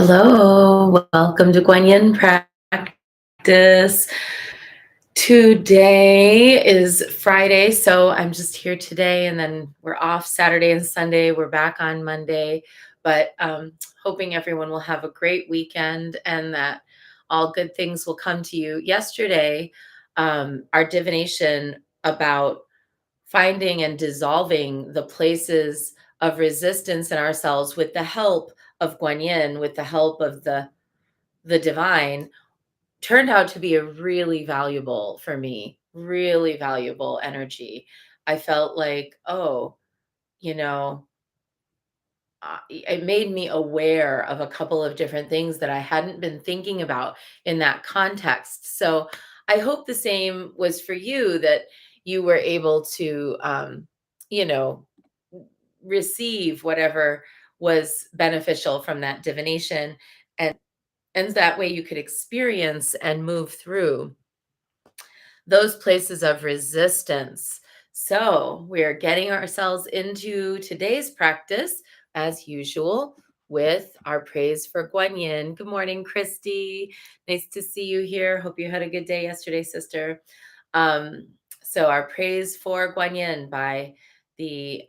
Hello, welcome to Guanyin practice. Today is Friday, so I'm just here today, and then we're off Saturday and Sunday. We're back on Monday, but hoping everyone will have a great weekend and that all good things will come to you. Yesterday, our divination about finding and dissolving the places of resistance in ourselves with the help of Guanyin, with the help of the divine, turned out to be a really valuable for me, really valuable energy. I felt like, oh, you know, it made me aware of a couple of different things that I hadn't been thinking about in that context. So I hope the same was for you, that you were able to, you know, receive whatever was beneficial from that divination, and that way you could experience and move through those places of resistance. So, we are getting ourselves into today's practice as usual with our praise for Guanyin. Good morning, Christy. Nice to see you here. Hope you had a good day yesterday, sister. Um, so, our praise for Guanyin by the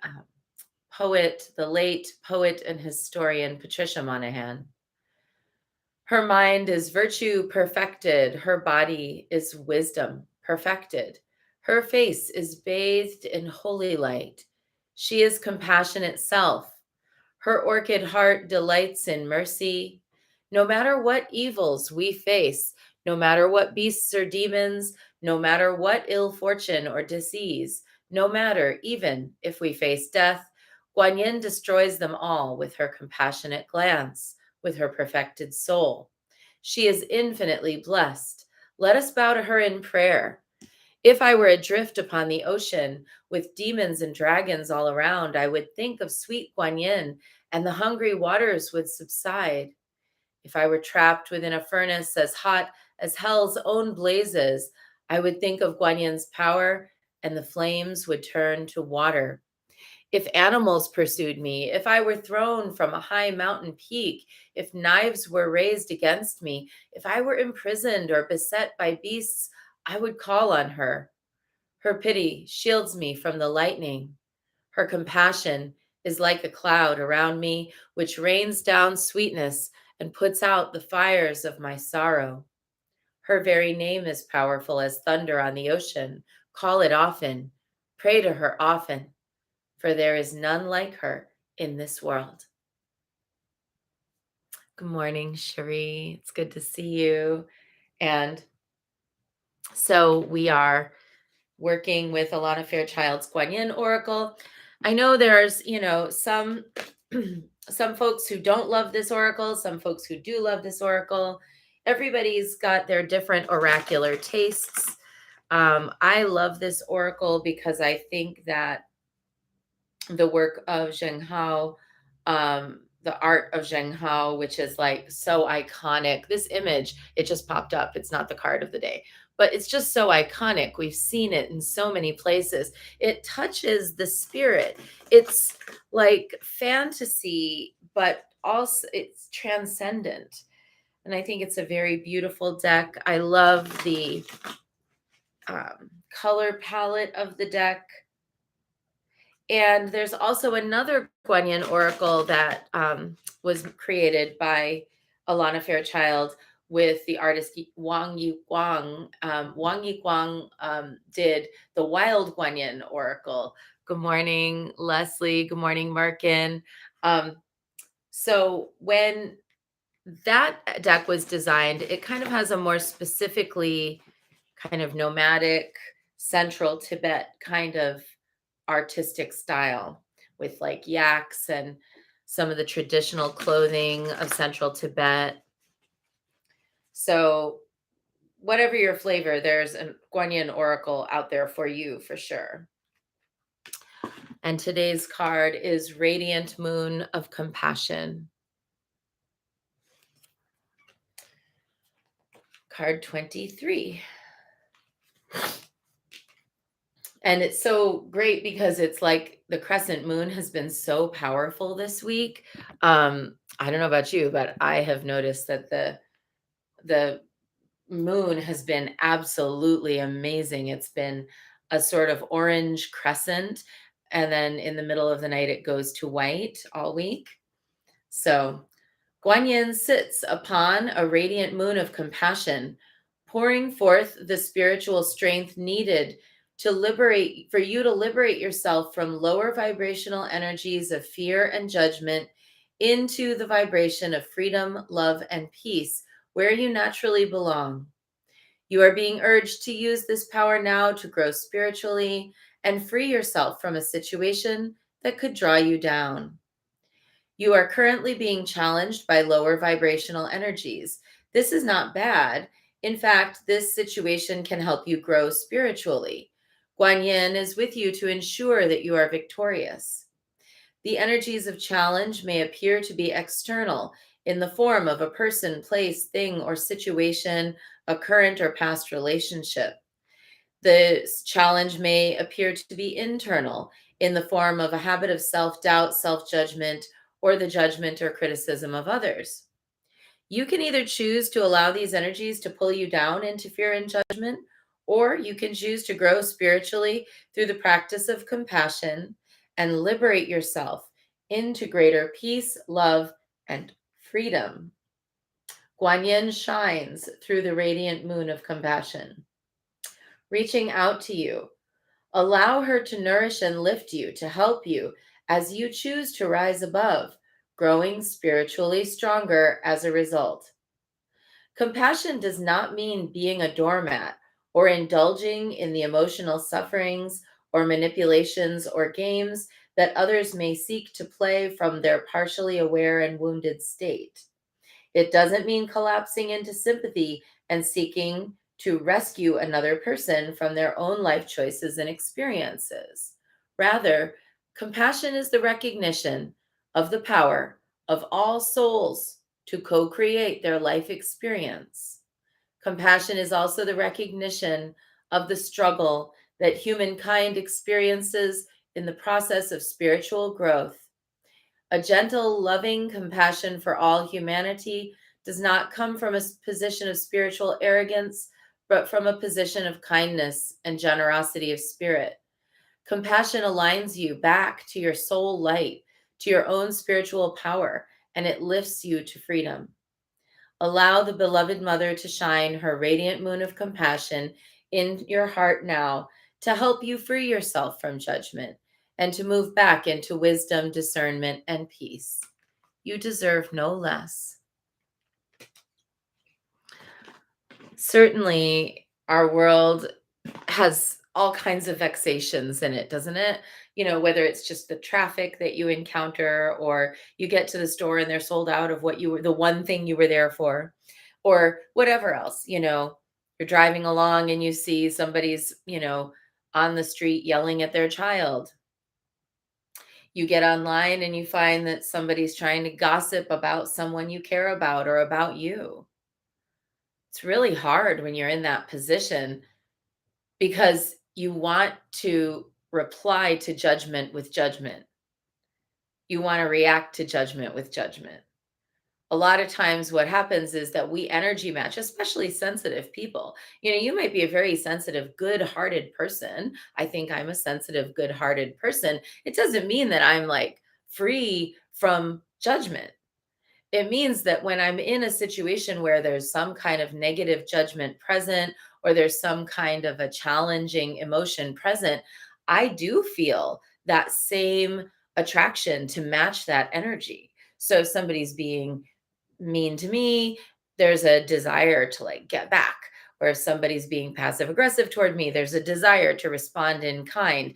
poet, the late poet and historian Patricia Monahan. Her mind is virtue perfected, her body is wisdom perfected. Her face is bathed in holy light. She is compassion itself. Her orchid heart delights in mercy. No matter what evils we face, no matter what beasts or demons, no matter what ill fortune or disease, no matter even if we face death, Guanyin destroys them all with her compassionate glance, with her perfected soul. She is infinitely blessed. Let us bow to her in prayer. If I were adrift upon the ocean with demons and dragons all around, I would think of sweet Guanyin, and the hungry waters would subside. If I were trapped within a furnace as hot as hell's own blazes, I would think of Guanyin's power, and the flames would turn to water. If animals pursued me, if I were thrown from a high mountain peak, if knives were raised against me, if I were imprisoned or beset by beasts, I would call on her. Her pity shields me from the lightning. Her compassion is like a cloud around me, which rains down sweetness and puts out the fires of my sorrow. Her very name is powerful as thunder on the ocean. Call it often. Pray to her often, for there is none like her in this world. Good morning, Cherie. It's good to see you. And so we are working with Alana Fairchild's Guanyin Oracle. I know there's, some some folks who don't love this oracle, some folks who do love this oracle. Everybody's got their different oracular tastes. I love this oracle because I think that the work of Zheng Hao, the art of Zheng Hao, which is like so iconic. This image, it just popped up. It's not the card of the day, but it's just so iconic. We've seen it in so many places. It touches the spirit. It's like fantasy, but also it's transcendent. And I think it's a very beautiful deck. I love the color palette of the deck. And there's also another Guanyin oracle that was created by Alana Fairchild with the artist Wang Yiguang. Wang Yiguang did the Wild Guanyin oracle. Good morning, Leslie. Good morning, Markin. So when that deck was designed, it kind of has a more specifically kind of nomadic central Tibet kind of artistic style with like yaks and some of the traditional clothing of central Tibet. So, whatever your flavor, there's a Guanyin oracle out there for you for sure. And today's card is Radiant Moon of Compassion. Card 23. And it's so great because it's like the crescent moon has been so powerful this week. I don't know about you, but I have noticed that the moon has been absolutely amazing. It's been a sort of orange crescent, and then in the middle of the night it goes to white all week. So Guanyin sits upon a radiant moon of compassion, pouring forth the spiritual strength needed to liberate for you to liberate yourself from lower vibrational energies of fear and judgment into the vibration of freedom, love, and peace where you naturally belong. You are being urged to use this power now to grow spiritually and free yourself from a situation that could draw you down. You are currently being challenged by lower vibrational energies. This is not bad. In fact, this situation can help you grow spiritually. Guan Yin is with you to ensure that you are victorious. The energies of challenge may appear to be external in the form of a person, place, thing, or situation, a current or past relationship. The challenge may appear to be internal in the form of a habit of self doubt, self judgment, or the judgment or criticism of others. You can either choose to allow these energies to pull you down into fear and judgment, or you can choose to grow spiritually through the practice of compassion and liberate yourself into greater peace, love, and freedom. Guanyin shines through the radiant moon of compassion, reaching out to you. Allow her to nourish and lift you, to help you as you choose to rise above, growing spiritually stronger as a result. Compassion does not mean being a doormat or indulging in the emotional sufferings or manipulations or games that others may seek to play from their partially aware and wounded state. It doesn't mean collapsing into sympathy and seeking to rescue another person from their own life choices and experiences. Rather, compassion is the recognition of the power of all souls to co create their life experience. Compassion is also the recognition of the struggle that humankind experiences in the process of spiritual growth. A gentle, loving compassion for all humanity does not come from a position of spiritual arrogance, but from a position of kindness and generosity of spirit. Compassion aligns you back to your soul light, to your own spiritual power, and it lifts you to freedom. Allow the beloved mother to shine her radiant moon of compassion in your heart now to help you free yourself from judgment and to move back into wisdom, discernment, and peace. You deserve no less. Certainly, our world has all kinds of vexations in it, doesn't it? Whether it's just the traffic that you encounter, or you get to the store and they're sold out of what you were, the one thing you were there for, or whatever else. You're driving along and you see somebody's, on the street yelling at their child. You get online and you find that somebody's trying to gossip about someone you care about or about you. It's really hard when you're in that position because you want to reply to judgment with judgment. You want to react to judgment with judgment. A lot of times, what happens is that we energy match, especially sensitive people. You might be a very sensitive, good hearted person. I think I'm a sensitive, good hearted person. It doesn't mean that I'm like free from judgment. It means that when I'm in a situation where there's some kind of negative judgment present, or there's some kind of a challenging emotion present, I do feel that same attraction to match that energy. So if somebody's being mean to me, there's a desire to like get back. Or if somebody's being passive aggressive toward me, there's a desire to respond in kind.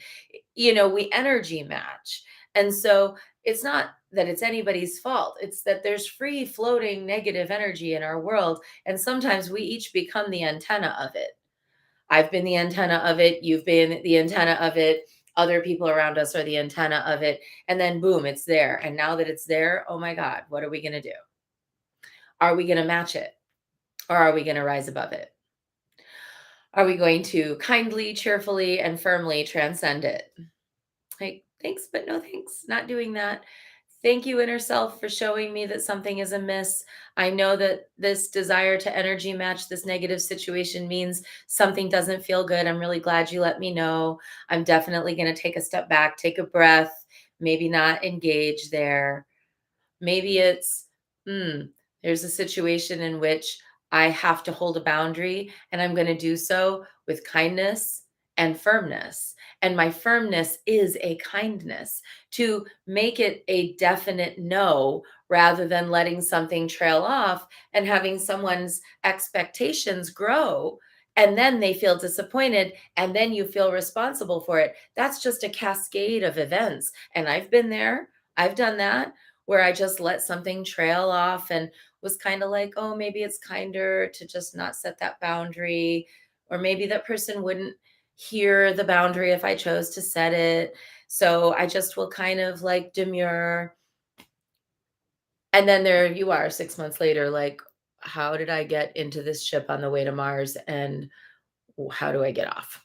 We energy match. And so it's not that it's anybody's fault. It's that there's free floating negative energy in our world. And sometimes we each become the antenna of it. I've been the antenna of it. You've been the antenna of it. Other people around us are the antenna of it. And then boom, it's there. And now that it's there, oh my God, what are we going to do? Are we going to match it, or are we going to rise above it? Are we going to kindly, cheerfully, and firmly transcend it? Like, thanks, but no thanks. Not doing that. Thank you, inner self, for showing me that something is amiss. I know that this desire to energy match this negative situation means something doesn't feel good. I'm really glad you let me know. I'm definitely going to take a step back, take a breath, maybe not engage there. Maybe it's, hmm, there's a situation in which I have to hold a boundary, and I'm going to do so with kindness and firmness. And my firmness is a kindness to make it a definite no rather than letting something trail off and having someone's expectations grow. And then they feel disappointed, and then you feel responsible for it. That's just a cascade of events. And I've been there, I've done that where I just let something trail off and was kind of like, oh, maybe it's kinder to just not set that boundary. Or maybe that person wouldn't hear the boundary if I chose to set it. So I just will kind of like demur. And then there you are 6 months later, like, how did I get into this ship on the way to Mars? And how do I get off?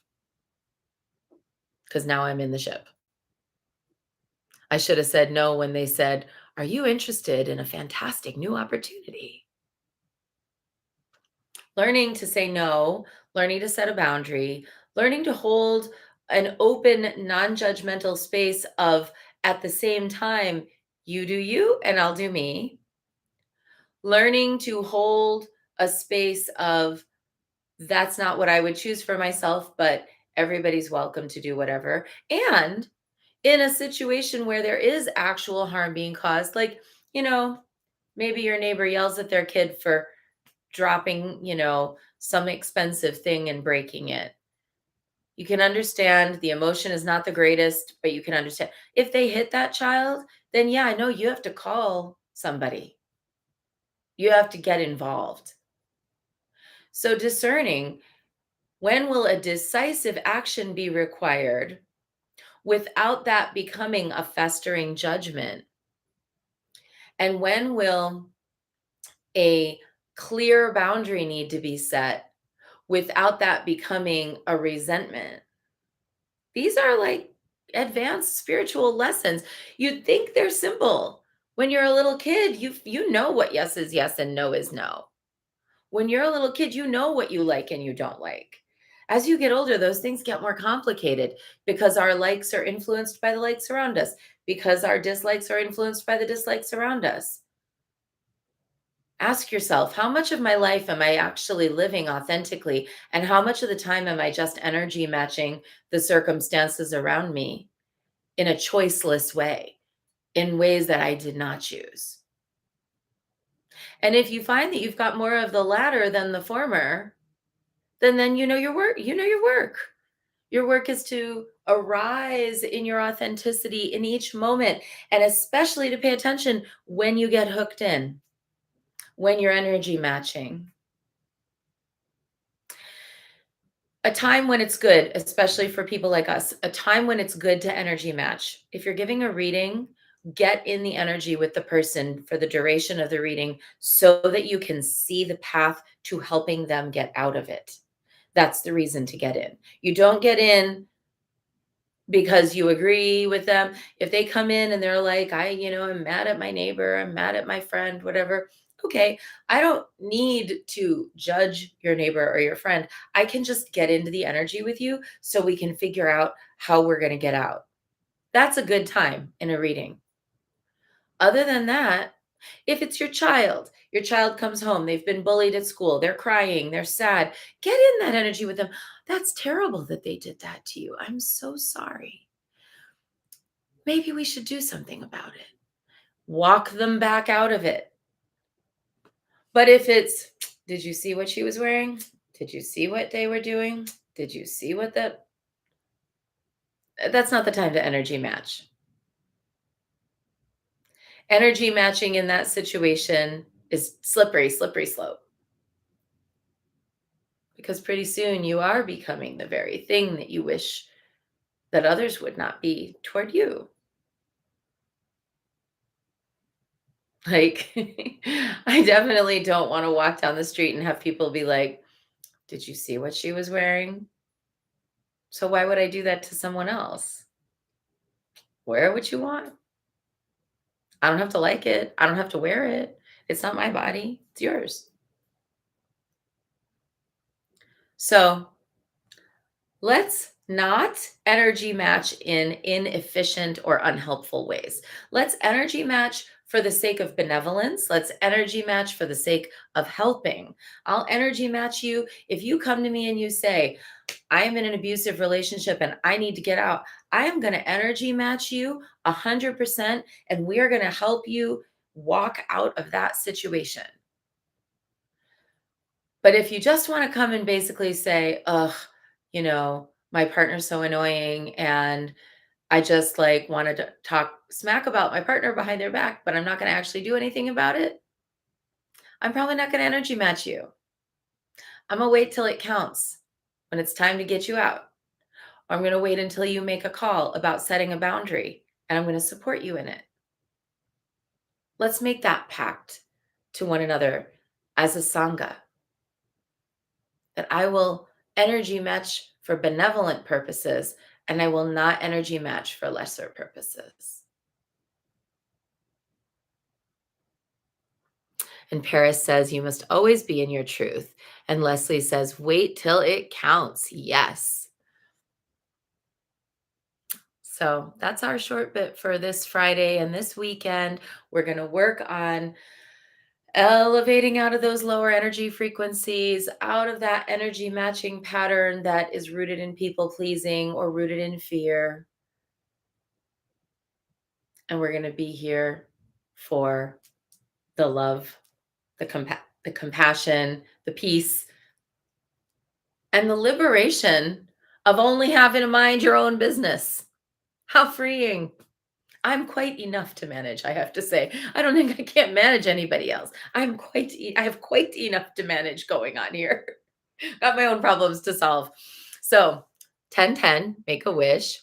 Because now I'm in the ship. I should have said no when they said, are you interested in a fantastic new opportunity? Learning to say no, learning to set a boundary, learning to hold an open, non-judgmental space of at the same time, you do you and I'll do me. Learning to hold a space of that's not what I would choose for myself, but everybody's welcome to do whatever. And in a situation where there is actual harm being caused, like, you know, maybe your neighbor yells at their kid for dropping, some expensive thing and breaking it. You can understand the emotion is not the greatest, but you can understand. If they hit that child, then yeah, I know you have to call somebody. You have to get involved. So discerning when will a decisive action be required without that becoming a festering judgment? And when will a clear boundary need to be set without that becoming a resentment? These are like advanced spiritual lessons. You'd think they're simple. When you're a little kid, you know what yes is yes and no is no. When you're a little kid, you know what you like and you don't like. As you get older, those things get more complicated because our likes are influenced by the likes around us, because our dislikes are influenced by the dislikes around us. Ask yourself, how much of my life am I actually living authentically? And how much of the time am I just energy matching the circumstances around me in a choiceless way, in ways that I did not choose? And if you find that you've got more of the latter than the former, then you know your work. You know your work. Your work is to arise in your authenticity in each moment, and especially to pay attention when you get hooked in, when you're energy matching. A time when it's good, especially for people like us, a time when it's good to energy match. If you're giving a reading, get in the energy with the person for the duration of the reading so that you can see the path to helping them get out of it. That's the reason to get in. You don't get in because you agree with them. If they come in and they're like, I'm mad at my neighbor, I'm mad at my friend, whatever. Okay, I don't need to judge your neighbor or your friend. I can just get into the energy with you so we can figure out how we're going to get out. That's a good time in a reading. Other than that, if it's your child comes home, they've been bullied at school, they're crying, they're sad, get in that energy with them. That's terrible that they did that to you. I'm so sorry. Maybe we should do something about it. Walk them back out of it. But if it's, did you see what she was wearing? Did you see what they were doing? Did you see what that's not the time to energy match. Energy matching in that situation is slippery, slippery slope. Because pretty soon you are becoming the very thing that you wish that others would not be toward you. Like, I definitely don't want to walk down the street and have people be like, Did you see what she was wearing? So why would I do that to someone else? Wear what you want. I don't have to like it. I don't have to wear it. It's not my body. It's yours. So let's not energy match in inefficient or unhelpful ways. Let's energy match for the sake of benevolence. Let's energy match for the sake of helping. I'll energy match you if you come to me and you say, I am in an abusive relationship and I need to get out. I am going to energy match you 100%, and we are going to help you walk out of that situation. But if you just want to come and basically say, ugh, my partner's so annoying and I just like wanted to talk smack about my partner behind their back, but I'm not going to actually do anything about it, I'm probably not going to energy match you. I'm going to wait till it counts when it's time to get you out. I'm going to wait until you make a call about setting a boundary, and I'm going to support you in it. Let's make that pact to one another as a Sangha, that I will energy match for benevolent purposes and I will not energy match for lesser purposes. And Paris says, you must always be in your truth. And Leslie says, wait till it counts. Yes. So that's our short bit for this Friday and this weekend. We're going to work on elevating out of those lower energy frequencies, out of that energy matching pattern that is rooted in people pleasing or rooted in fear. And we're going to be here for the love, the compassion, the peace, and the liberation of only having to mind your own business. How freeing. I'm quite enough to manage, I have to say. I don't think I can't manage anybody else. I have quite enough to manage going on here. Got my own problems to solve. So 10-10, make a wish.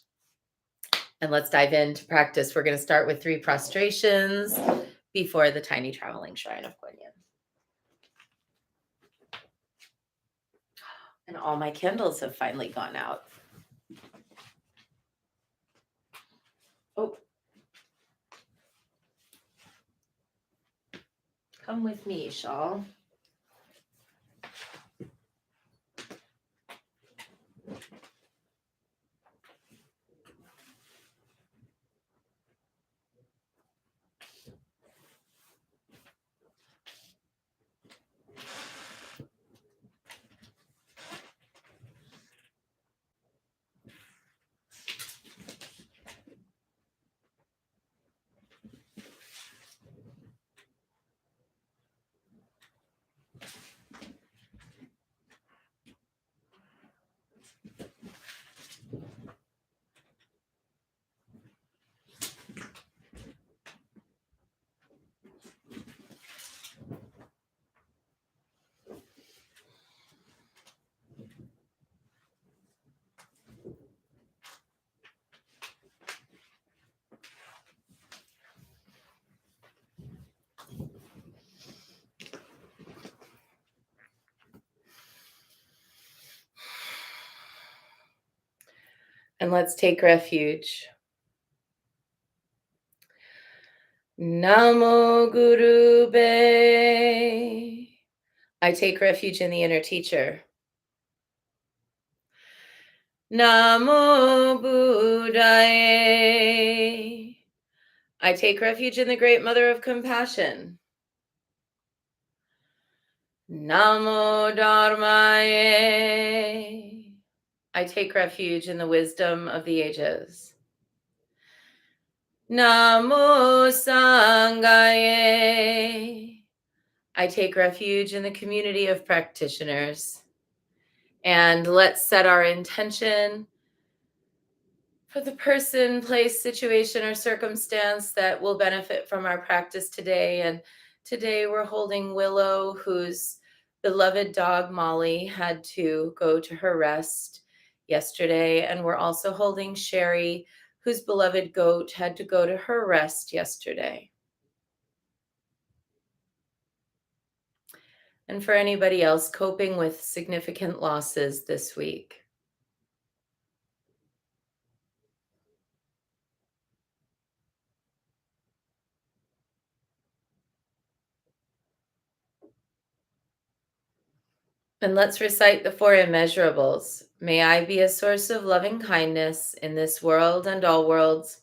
And let's dive into practice. We're going to start with 3 prostrations before the tiny traveling shrine of Kuan Yin. And all my candles have finally gone out. Oh. Come with me, Shawl. And let's take refuge. Namo Guru Be. I take refuge in the inner teacher. Namo Buddhaye. I take refuge in the great mother of compassion. Namo Dharmaye. I take refuge in the wisdom of the ages. Namo Sanghaye. I take refuge in the community of practitioners. And let's set our intention for the person, place, situation, or circumstance that will benefit from our practice today. And today we're holding Willow, whose beloved dog Molly had to go to her rest yesterday. And we're also holding Sherry, whose beloved goat had to go to her rest yesterday. and for anybody else coping with significant losses this week. And let's recite the four immeasurables. May I be a source of loving kindness in this world and all worlds,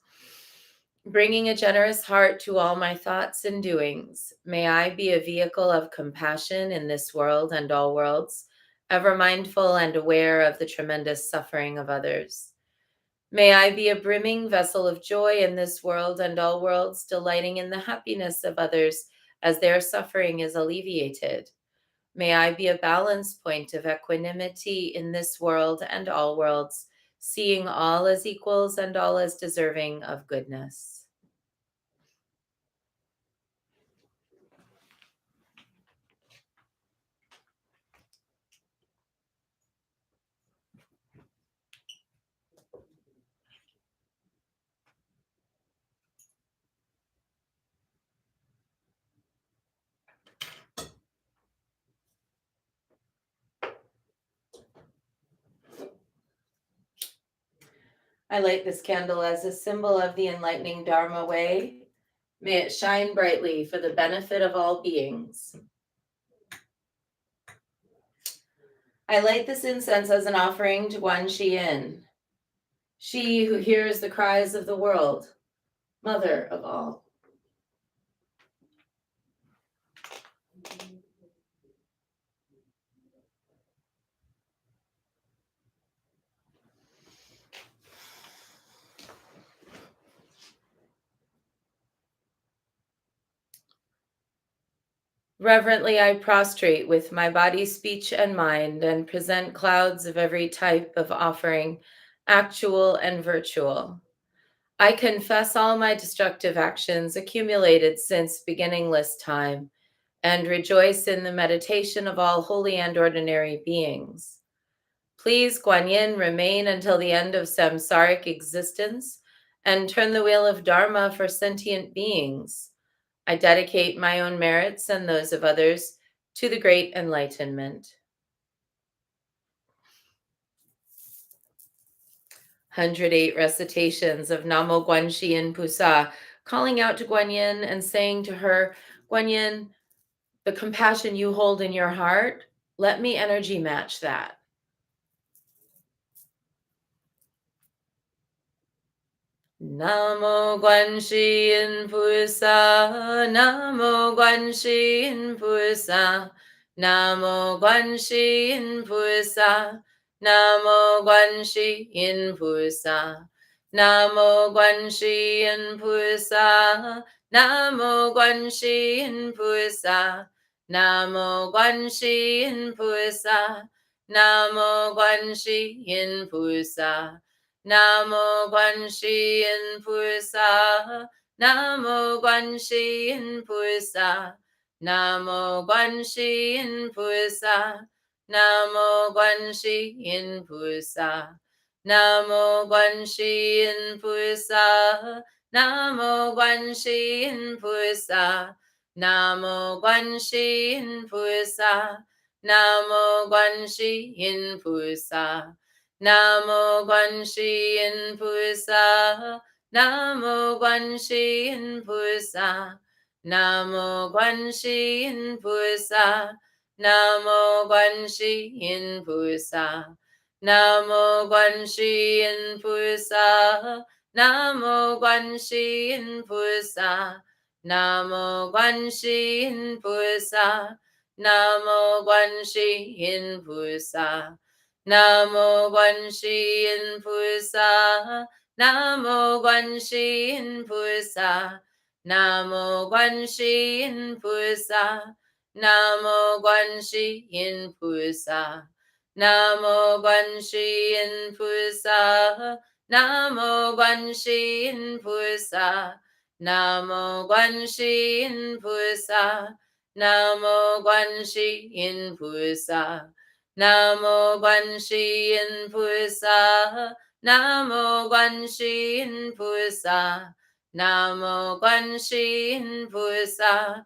bringing a generous heart to all my thoughts and doings. May I be a vehicle of compassion in this world and all worlds, ever mindful and aware of the tremendous suffering of others. May I be a brimming vessel of joy in this world and all worlds, delighting in the happiness of others as their suffering is alleviated. May I be a balance point of equanimity in this world and all worlds, seeing all as equals and all as deserving of goodness. I light this candle as a symbol of the enlightening Dharma way. May it shine brightly for the benefit of all beings. I light this incense as an offering to Guan Yin, she who hears the cries of the world, mother of all. Reverently, I prostrate with my body, speech, and mind and present clouds of every type of offering, actual and virtual. I confess all my destructive actions accumulated since beginningless time and rejoice in the meditation of all holy and ordinary beings. Please, Guan Yin, remain until the end of samsaric existence and turn the wheel of Dharma for sentient beings. I dedicate my own merits and those of others to the great enlightenment. 108 recitations of Namo Guanxi Yin Pusa, calling out to Guan Yin and saying to her, Guan Yin, the compassion you hold in your heart, let me energy match that. Namo Guanxi Yin Pusa, Namo Guanxi Yin Pusa, Namo Guanxi Yin Pusa, Namo Guanxi Yin Pusa, Namo Guanxi Yin Pusa, Namo Guanxi Yin Pusa, Namo Guanxi Yin Pusa, Namo Guanxi Yin Pusa. Namo Guanxi Yin Pusa, Namo Guanxi Yin Pusa, Namo Guanxi Yin Pusa, Namo Guanxi Yin Pusa, Namo Guanxi Yin Pusa, Namo Guanxi Yin Pusa, Namo Guanxi Yin Pusa, Namo Guanxi Yin Pusa. Namo Guanxi Yin Pusa, Namo Guanxi Yin Pusa, Namo Guanxi Yin Pusa, Namo Guanxi Yin Pusa, Namo Guanxi Yin Pusa, Namo Guanxi Yin Pusa, Namo Guanxi Yin Pusa, Namo Guanxi Yin Pusa. Namo Guanxi Yin Pusa, Namo Guanxi Yin Pusa, Namo Guanxi Yin Pusa, Namo Guanxi Yin Pusa, Namo Guanxi Yin Pusa, Namo Guanxi Yin Pusa, Namo Guanxi Yin Pusa, Namo Guanxi Yin Pusa. Namo Guanxi Yin Pusa, Namo Guanxi Yin Pusa, Namo Guanxi Yin Pusa,